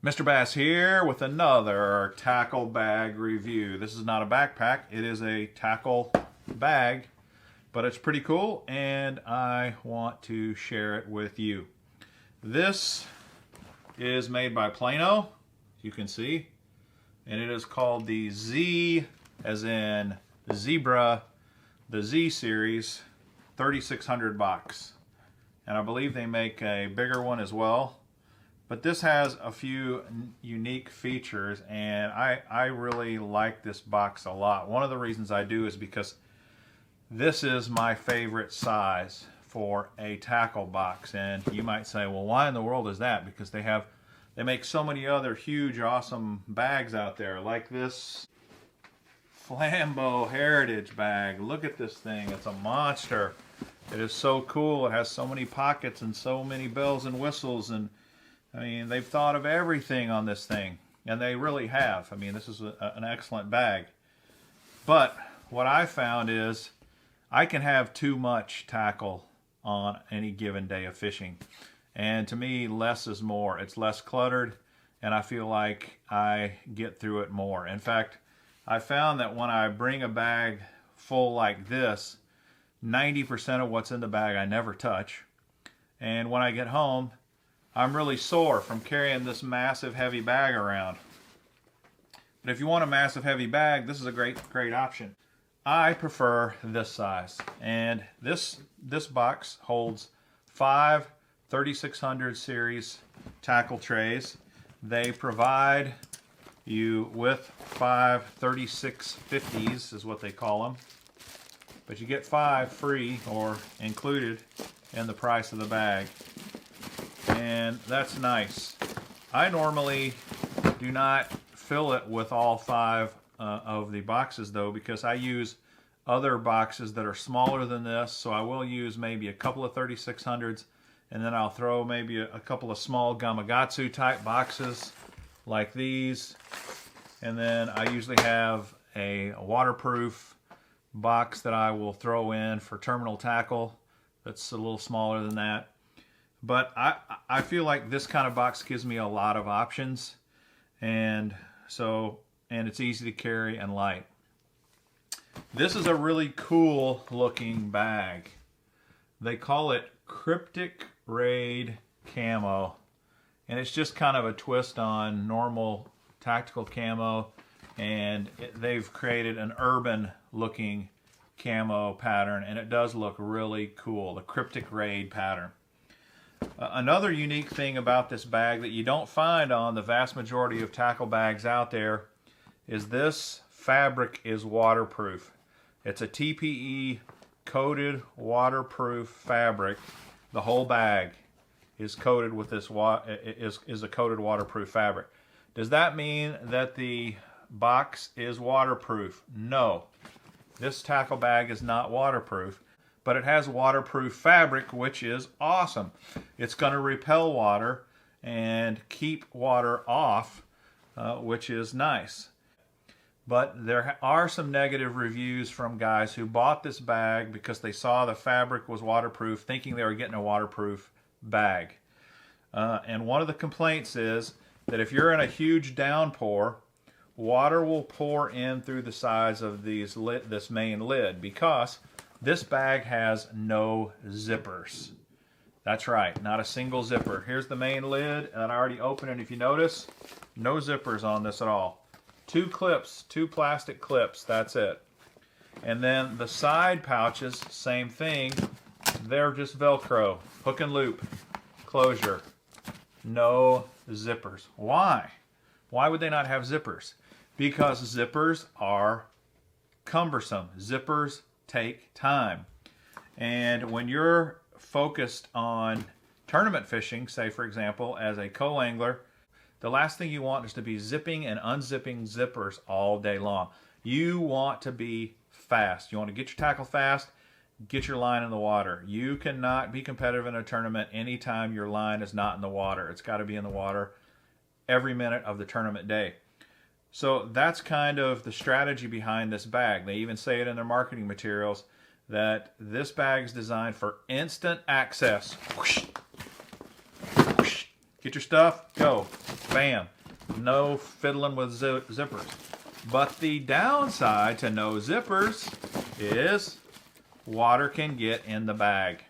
Mr. Bass here with another tackle bag review. This is not a backpack, it is a tackle bag, but it's pretty cool and I want to share it with you. This is made by Plano, you can see, and it is called the Z, as in zebra, the Z-Series 3600 box. And I believe they make a bigger one as well. But this has a few unique features, and I really like this box a lot. One of the reasons I do is because this is my favorite size for a tackle box. And you might say, well, why in the world is that? Because they make so many other huge, awesome bags out there, like this Flambeau Heritage bag. Look at this thing, it's a monster. It is so cool. It has so many pockets and so many bells and whistles, and I mean, they've thought of everything on this thing, and they really have. I mean, this is an excellent bag. But what I found is I can have too much tackle on any given day of fishing. And to me, less is more. It's less cluttered, and I feel like I get through it more. In fact, I found that when I bring a bag full like this, 90% of what's in the bag I never touch. And when I get home, I'm really sore from carrying this massive heavy bag around. But if you want a massive heavy bag, this is a great option. I prefer this size. And this box holds 5 3600 series tackle trays. They provide you with 5 3650s is what they call them. But you get 5 free or included in the price of the bag. And that's nice. I normally do not fill it with all 5 of the boxes though, because I use other boxes that are smaller than this. So I will use maybe a couple of 3600s, and then I'll throw maybe a couple of small Gamakatsu type boxes like these. And then I usually have a waterproof box that I will throw in for terminal tackle that's a little smaller than that. But I feel like this kind of box gives me a lot of options, and it's easy to carry and light. This is a really cool looking bag. They call it Cryptic Raid Camo, and it's just kind of a twist on normal tactical camo, and they've created an urban looking camo pattern, and it does look really cool, the Cryptic Raid pattern. Another unique thing about this bag that you don't find on the vast majority of tackle bags out there is this fabric is waterproof. It's a TPE coated waterproof fabric. The whole bag is coated with this is a coated waterproof fabric. Does that mean that the box is waterproof? No. This tackle bag is not waterproof, but it has waterproof fabric, which is awesome. It's going to repel water and keep water off, which is nice. But there are some negative reviews from guys who bought this bag because they saw the fabric was waterproof, thinking they were getting a waterproof bag. And one of the complaints is that if you're in a huge downpour, water will pour in through the sides of this main lid, because this bag has no zippers. That's right, not a single zipper. Here's the main lid, and I already opened it. If you notice, no zippers on this at all. 2 clips, 2 plastic clips, that's it. And then the side pouches, same thing. They're just Velcro, hook and loop, closure. No zippers. Why? Why would they not have zippers? Because zippers are cumbersome. Zippers take time. And when you're focused on tournament fishing, say for example as a co-angler, the last thing you want is to be zipping and unzipping zippers all day long. You want to be fast. You want to get your tackle fast, get your line in the water. You cannot be competitive in a tournament anytime your line is not in the water. It's got to be in the water every minute of the tournament day. So that's kind of the strategy behind this bag. They even say it in their marketing materials that this bag is designed for instant access. Whoosh. Whoosh. Get your stuff, go. Bam. No fiddling with zippers. But the downside to no zippers is water can get in the bag.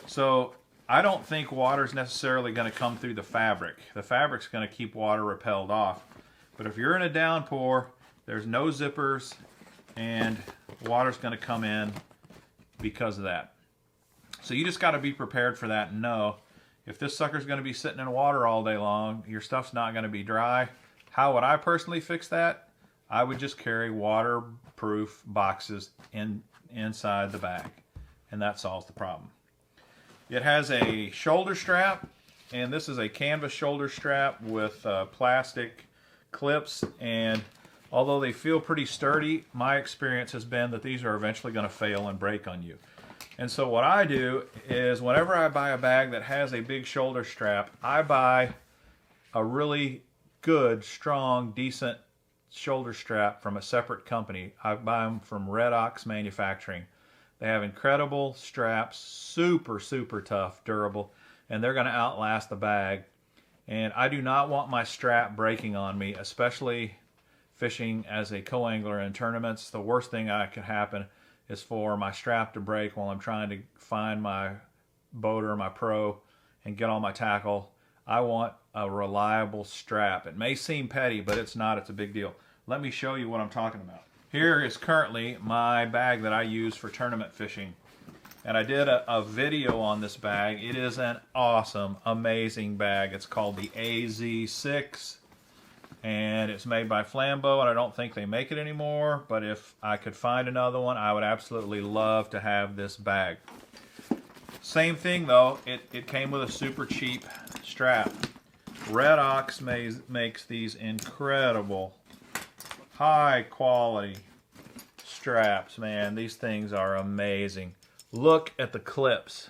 So I don't think water is necessarily going to come through the fabric. The fabric's going to keep water repelled off. But if you're in a downpour, there's no zippers and water's going to come in because of that. So you just got to be prepared for that and know if this sucker's going to be sitting in water all day long, your stuff's not going to be dry. How would I personally fix that? I would just carry waterproof boxes inside the bag, and that solves the problem. It has a shoulder strap, and this is a canvas shoulder strap with plastic clips, and although they feel pretty sturdy, my experience has been that these are eventually going to fail and break on you. And so what I do is whenever I buy a bag that has a big shoulder strap, I buy a really good, strong, decent shoulder strap from a separate company. I buy them from Red Ox Manufacturing. They have incredible straps, super, super tough, durable, and they're going to outlast the bag. And I do not want my strap breaking on me, especially fishing as a co-angler in tournaments. The worst thing that could happen is for my strap to break while I'm trying to find my boater, my pro, and get all my tackle. I want a reliable strap. It may seem petty, but it's not. It's a big deal. Let me show you what I'm talking about. Here is currently my bag that I use for tournament fishing. And I did a video on this bag. It is an awesome, amazing bag. It's called the AZ6. And it's made by Flambeau, and I don't think they make it anymore. But if I could find another one, I would absolutely love to have this bag. Same thing though, it came with a super cheap strap. Red Ox makes these incredible high quality straps, man. These things are amazing. Look at the clips.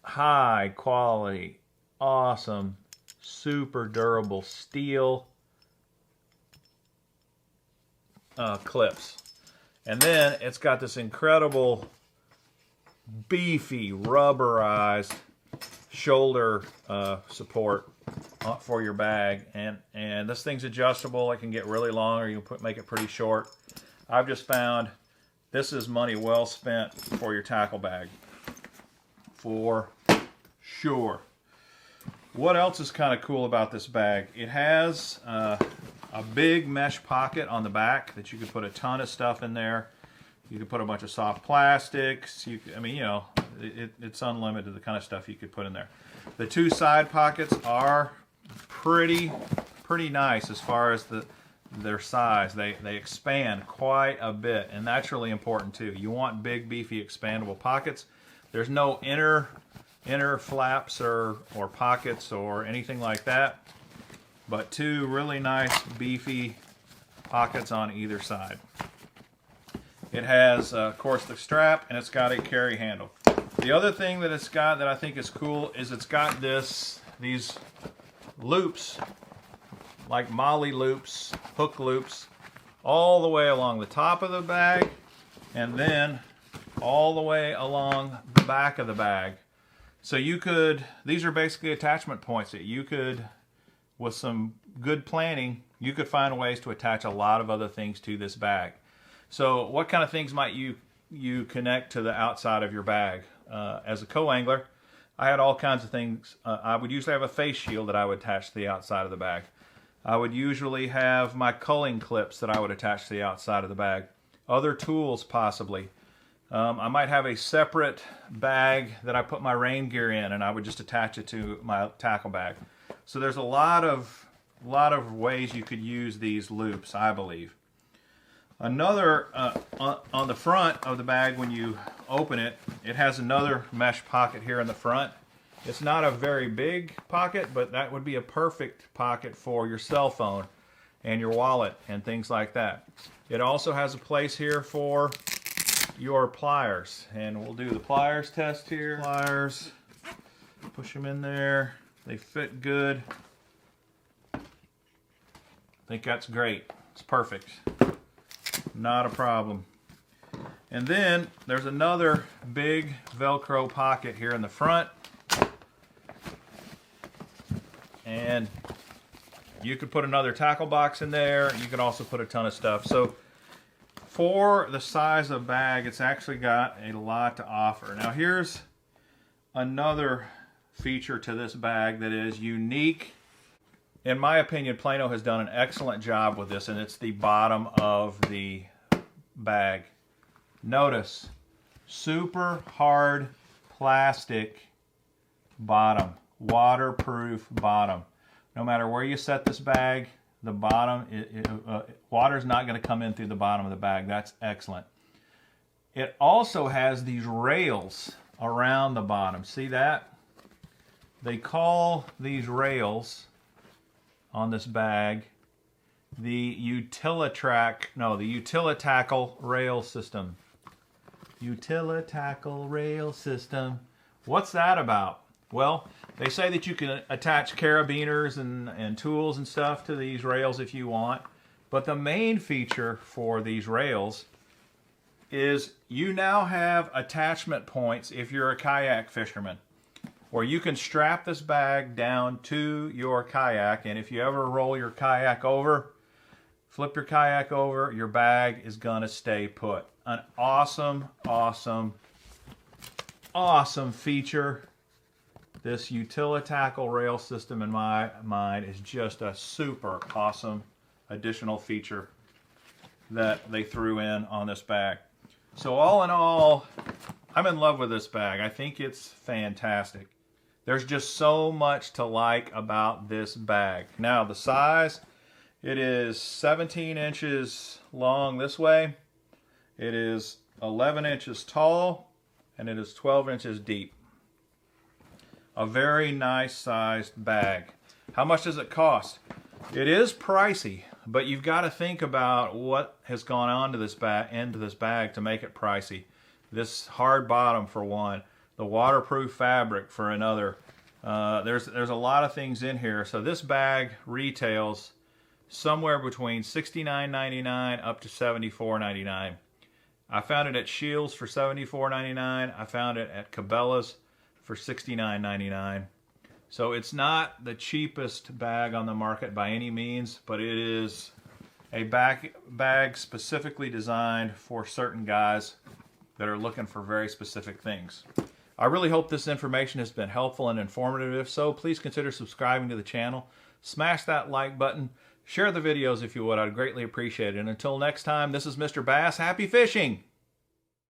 High quality, awesome, super durable steel clips. And then it's got this incredible beefy rubberized shoulder support for your bag, and this thing's adjustable. It can get really long, or you can make it pretty short. I've just found this is money well spent for your tackle bag, for sure. What else is kind of cool about this bag? It has a big mesh pocket on the back that you can put a ton of stuff in there. You can put a bunch of soft plastics. I mean, you know, it's unlimited the kind of stuff you could put in there. The two side pockets are pretty nice as far as their size. They expand quite a bit, and that's really important too. You want big, beefy, expandable pockets. There's no inner flaps or pockets or anything like that, but two really nice, beefy pockets on either side. It has, of course, the strap, and it's got a carry handle. The other thing that it's got that I think is cool is it's got these loops, like molly loops, hook loops, all the way along the top of the bag, and then all the way along the back of the bag. So you could, these are basically attachment points that you could, with some good planning, you could find ways to attach a lot of other things to this bag. So what kind of things might you connect to the outside of your bag? As a co-angler, I had all kinds of things. I would usually have a face shield that I would attach to the outside of the bag. I would usually have my culling clips that I would attach to the outside of the bag. Other tools possibly. I might have a separate bag that I put my rain gear in, and I would just attach it to my tackle bag. So there's a lot of ways you could use these loops, I believe. Another, on the front of the bag, when you open it, it has another mesh pocket here in the front. It's not a very big pocket, but that would be a perfect pocket for your cell phone and your wallet and things like that. It also has a place here for your pliers, and we'll do the pliers test here. Pliers, push them in there. They fit good. I think that's great. It's perfect. Not a problem. And then there's another big Velcro pocket here in the front. And You could put another tackle box in there. You could also put a ton of stuff. So for the size of bag, it's actually got a lot to offer. Now here's another feature to this bag that is unique. In my opinion, Plano has done an excellent job with this, and it's the bottom of the bag. Notice, super hard plastic bottom, waterproof bottom. No matter where you set this bag, the bottom, water's not going to come in through the bottom of the bag. That's excellent. It also has these rails around the bottom. See that? They call these rails on this bag the Utilitackle rail system. Utilitackle rail system. What's that about? Well, they say that you can attach carabiners and tools and stuff to these rails if you want, but the main feature for these rails is you now have attachment points if you're a kayak fisherman, where you can strap this bag down to your kayak, and if you ever roll your kayak over, flip your kayak over, your bag is gonna stay put. An awesome, awesome, awesome feature. This Utilitackle rail system, in my mind, is just a super awesome additional feature that they threw in on this bag. So all in all, I'm in love with this bag. I think it's fantastic. There's just so much to like about this bag. Now the size, it is 17 inches long this way. It is 11 inches tall, and it is 12 inches deep. A very nice sized bag. How much does it cost? It is pricey, but you've got to think about what has gone on to this bag to make it pricey. This hard bottom for one, the waterproof fabric for another. There's a lot of things in here. So this bag retails somewhere between $69.99 up to $74.99. I found it at Shields for $74.99. I found it at Cabela's for $69.99. So it's not the cheapest bag on the market by any means, but it is a bag specifically designed for certain guys that are looking for very specific things. I really hope this information has been helpful and informative. If so, please consider subscribing to the channel. Smash that like button. Share the videos if you would. I'd greatly appreciate it. And until next time, this is Mr. Bass. Happy fishing!